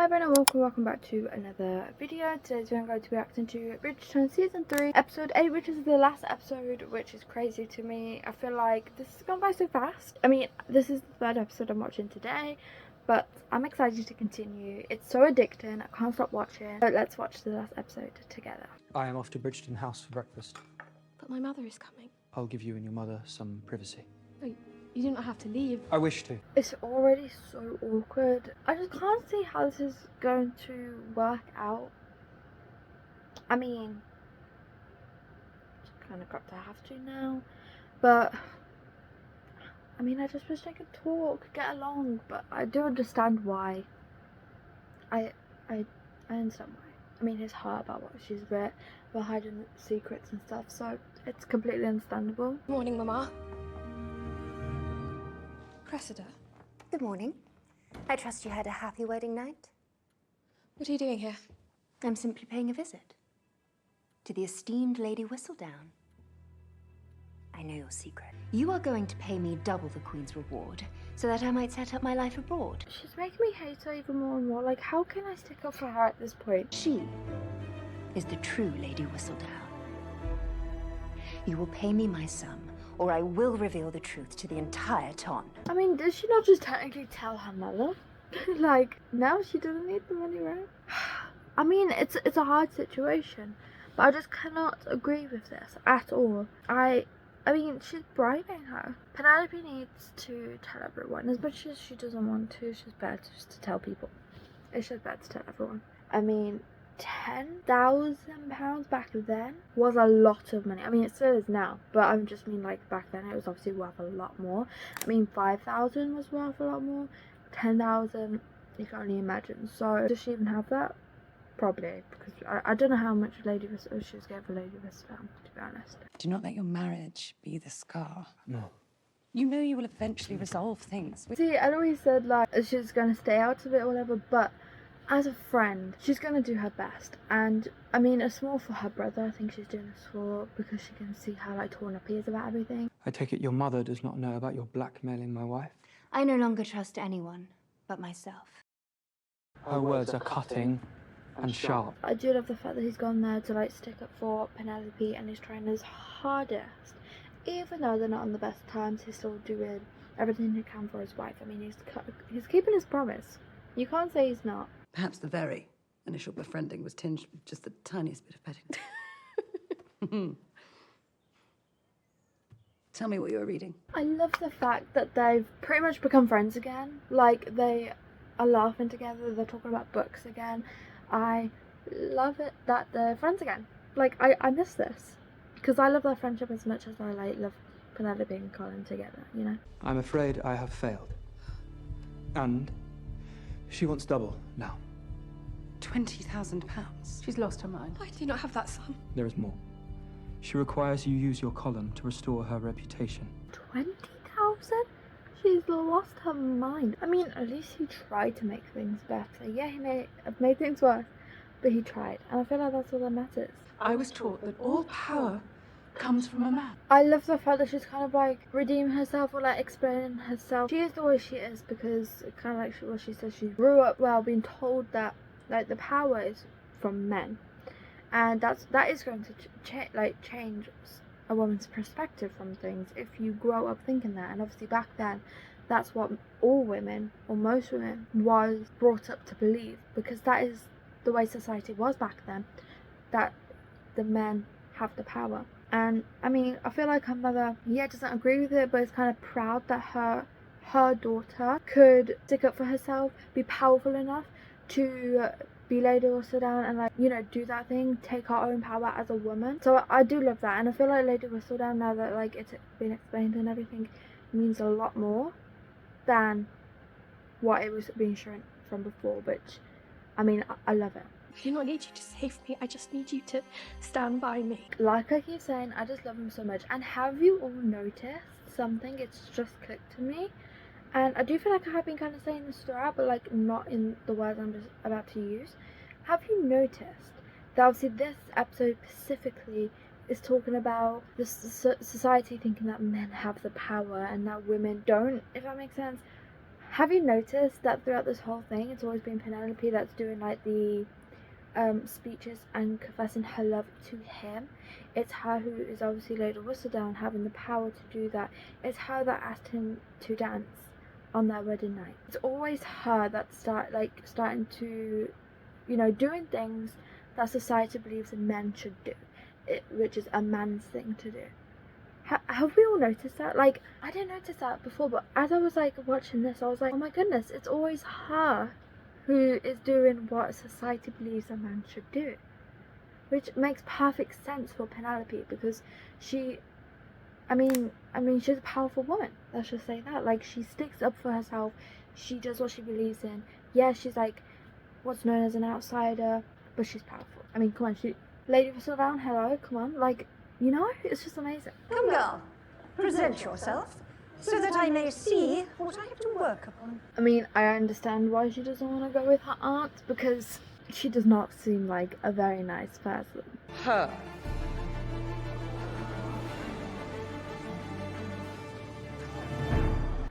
everyone and welcome back to another video. Today's video I'm going to be reacting to Bridgerton Season 3 Episode 8, which is the last episode, which is crazy to me. I feel like this has gone by so fast. I mean, this is the third episode I'm watching today, but I'm excited to continue. It's so addicting, I can't stop watching. So let's watch the last episode together. I am off to Bridgerton House for breakfast. But my mother is coming. I'll give you and your mother some privacy. No, you do not have to leave. I wish to. It's already so awkward. I just can't see how this is going to work out. I mean, kind of got to have to now, but I mean, I just wish they could talk, get along. But I do understand why. I understand why. I mean, it's hard about what she's read, about hiding secrets and stuff, so it's completely understandable. Morning, Mama. Cressida, Good morning. I trust you had a happy wedding night. what are you doing here? I'm simply paying a visit to the esteemed Lady Whistledown. I know your secret. You are going to pay me double the Queen's reward so that I might set up my life abroad. She's making me hate her even more and more. Like, how can I stick up for her at this point? She is the true Lady Whistledown. You will pay me my sum, or I will reveal the truth to the entire ton. I mean, does she not just technically tell her mother? Like, now she doesn't need the money, right? I mean, it's a hard situation, but I just cannot agree with this at all. I mean, she's bribing her. Penelope needs to tell everyone. As much as she doesn't want to, she's better just to tell people. It's just better to tell everyone. I mean, £10,000 back then was a lot of money. I mean, it still is now, but I just mean, like, back then it was obviously worth a lot more. I mean, 5,000 was worth a lot more. 10,000, you can only imagine. So does she even have that? Probably, because I don't know how much Lady Whistledown she was getting for Lady Whistledown, to be honest. Do not let your marriage be the scar. No. You know you will eventually resolve things. See, Eloise said, like, she's going to stay out of it or whatever, but as a friend, she's going to do her best. And, I mean, it's more for her brother. I think she's doing this for, because she can see how, like, torn up he is about everything. I take it your mother does not know about your blackmailing my wife? I no longer trust anyone but myself. Her words are cutting and sharp. I do love the fact that he's gone there to, like, stick up for Penelope, and he's trying his hardest. Even though they're not on the best terms, he's still doing everything he can for his wife. I mean, he's keeping his promise. You can't say he's not. Perhaps the very initial befriending was tinged with just the tiniest bit of petting. Tell me what you were reading. I love the fact that they've pretty much become friends again. Like, they are laughing together, they're talking about books again. I love it that they're friends again. Like, I miss this. Because I love their friendship as much as I, like, love Penelope and Colin together, you know? I'm afraid I have failed. And she wants double now. £20,000. She's lost her mind. I do not have that sum. There is more. She requires you use your column to restore her reputation. 20,000? She's lost her mind. I mean, at least he tried to make things better. Yeah, he may have made things worse, but he tried. And I feel like that's all that matters. I was taught that all power comes from a man. I love the fact that she's kind of, like, redeeming herself or, like, explaining herself. She is the way she is because, kind of like what she says, she grew up well being told that, like, the power is from men. And that is going to change a woman's perspective from things if you grow up thinking that. And obviously back then, that's what all women, or most women, was brought up to believe, because that is the way society was back then, that the men have the power. And I mean, I feel like her mother, doesn't agree with it, but is kind of proud that her daughter could stick up for herself, be powerful enough to be Lady Whistledown and, like, you know, do that thing, take her own power as a woman. So I do love that, and I feel like Lady Whistledown, now that, like, it's been explained and everything, means a lot more than what it was being shown from before, which, I mean, I love it. I do not need you to save me. I just need you to stand by me. Like I keep saying, I just love him so much. And have you all noticed something? It's just clicked to me. And I do feel like I have been kind of saying this throughout, but, like, not in the words I'm just about to use. Have you noticed that obviously this episode specifically is talking about the society thinking that men have the power and that women don't, if that makes sense? Have you noticed that throughout this whole thing, it's always been Penelope that's doing like the speeches and confessing her love to him? It's her who is obviously Lady Whistledown, having the power to do that. It's her that asked him to dance on their wedding night. It's always her that starting to, you know, doing things that society believes that men should do, which is a man's thing to do. Have we all noticed that? Like, I didn't notice that before, but as I was like watching this, I was like, oh my goodness, it's always her who is doing what society believes a man should do, which makes perfect sense for Penelope, because she's a powerful woman. Let's just say that. Like, she sticks up for herself. She does what she believes in. Yeah, she's like what's known as an outsider, but she's powerful. I mean, come on, Lady Whistledown, hello, come on, like, you know, it's just amazing. Come, girl, present yourself, so that I may see what I have to work upon. I mean, I understand why she doesn't want to go with her aunt, because she does not seem like a very nice person. Her.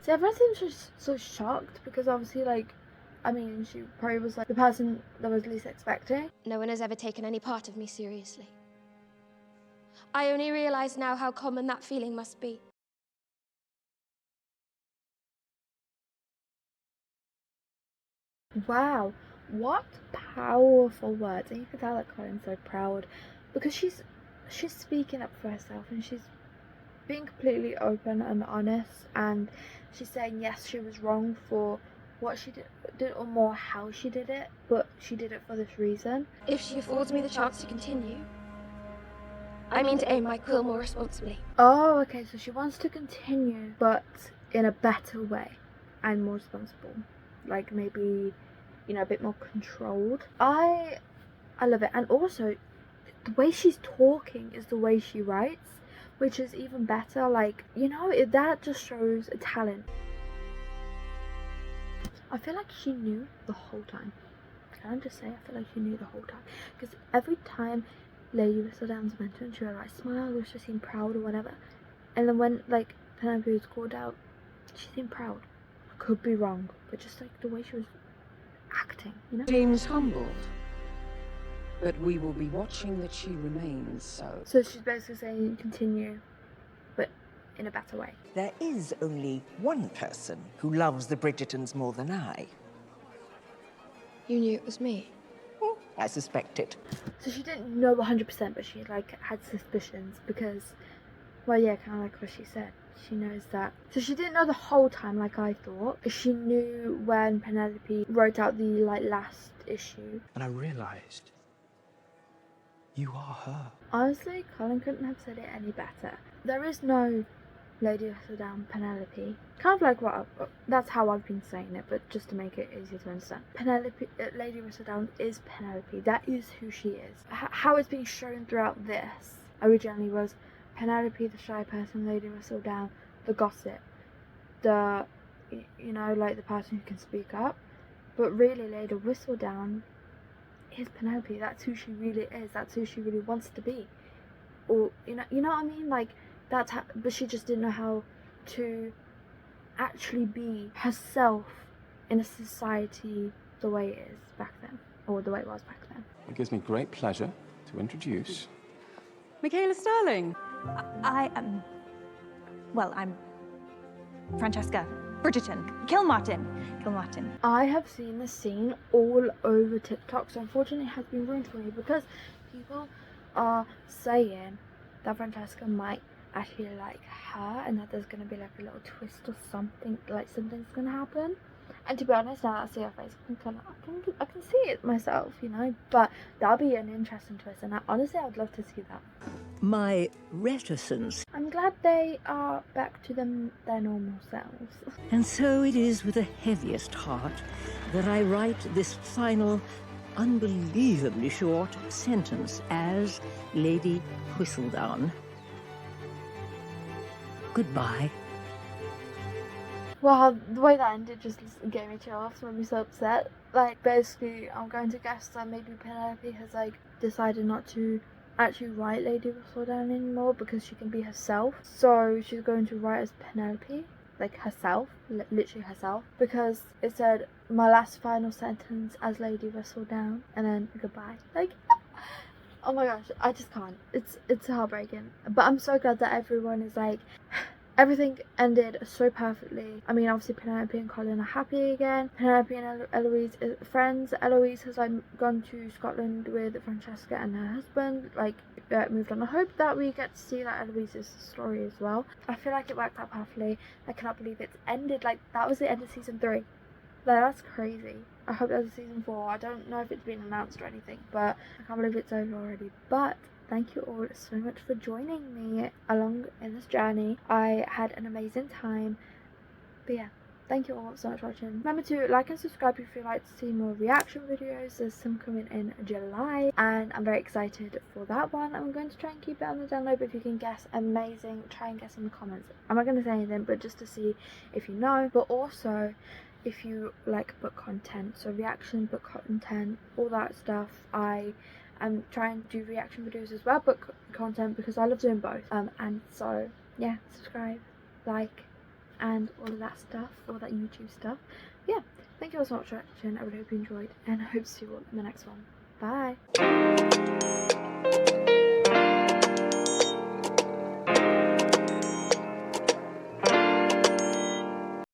See, everyone seems just so shocked, because obviously, like, I mean, she probably was like the person that was least expecting. No one has ever taken any part of me seriously. I only realise now how common that feeling must be. Wow, what powerful words. And you can tell that Colin's so proud, because she's speaking up for herself, and she's being completely open and honest, and she's saying yes, she was wrong for what she did or more how she did it, but she did it for this reason. If she affords me the chance to continue, I mean to aim my quill more responsibly. Oh, okay, so she wants to continue, but in a better way and more responsible. Like, maybe, you know, a bit more controlled. I love it. And also, the way she's talking is the way she writes, which is even better. Like, you know, that just shows a talent. I feel like she knew the whole time. Can I just say, I feel like she knew the whole time. Because every time Lady Whistledown's mentioned, she would like smile, or she seemed proud or whatever. And then when like Penelope was called out, she seemed proud. I could be wrong, but just like the way she was acting, you know? Seems humbled. But we will be watching that she remains so. So she's basically saying continue, but in a better way. There is only one person who loves the Bridgertons more than I. You knew it was me. I suspected. So she didn't know 100%, but she like had suspicions, because, well, yeah, kind of like what she said. She knows that. So she didn't know the whole time, like I thought. She knew when Penelope wrote out the like last issue. And I realised you are her. Honestly, Colin couldn't have said it any better. There is no Lady Whistledown Penelope. Kind of like that's how I've been saying it, but just to make it easier to understand. Lady Whistledown is Penelope. That is who she is. How it's being shown throughout this originally was Penelope, the shy person, Lady Whistledown, the gossip, the, you know, like the person who can speak up. But really, Lady Whistledown is Penelope. That's who she really is. That's who she really wants to be. Or, you know what I mean? Like, that's how, but she just didn't know how to actually be herself in a society the way it is back then, or the way it was back then. It gives me great pleasure to introduce Michaela Sterling. I am... well, I'm Francesca Bridgerton. Kilmartin. I have seen this scene all over TikTok, so unfortunately it has been ruined for me, because people are saying that Francesca might actually like her, and that there's gonna be like a little twist or something, like something's gonna happen. And to be honest, now that I see her face, I can see it myself, you know. But that'll be an interesting twist, and honestly, I would love to see that. My reticence. I'm glad they are back to their normal selves. And so it is with the heaviest heart that I write this final, unbelievably short sentence as Lady Whistledown. Goodbye. Well, the way that ended just gave me chills, made me so upset. Like, basically, I'm going to guess that maybe Penelope has, like, decided not to actually write Lady Whistledown anymore because she can be herself. So she's going to write as Penelope. like herself, literally herself, because it said my last final sentence as Lady Whistledown and then goodbye. Like, oh my gosh, I just can't. It's heartbreaking. But I'm so glad that everyone is like, everything ended so perfectly. I mean, obviously Penelope and Colin are happy again. Penelope and Eloise are friends. Eloise has like gone to Scotland with Francesca and her husband, like moved on. I hope that we get to see that Eloise's story as well. I feel like it worked out perfectly. I cannot believe it's ended. Like, that was the end of season 3. Like, that's crazy. I hope there's a season 4. I don't know if it's been announced or anything, but I can't believe it's over already. But thank you all so much for joining me along in this journey. I had an amazing time. But yeah, thank you all so much for watching. Remember to like and subscribe if you'd like to see more reaction videos. There's some coming in July and I'm very excited for that one. I'm going to try and keep it on the download, but if you can guess, amazing. Try and guess in the comments. I'm not going to say anything, but just to see if you know. But also, if you like book content, so reaction, book content, all that stuff, I am trying to do reaction videos as well, book content, because I love doing both. And so yeah, subscribe, like, and all of that stuff, all that YouTube stuff. Yeah, thank you all so much for watching. I really hope you enjoyed, and I hope to see you all in the next one. Bye.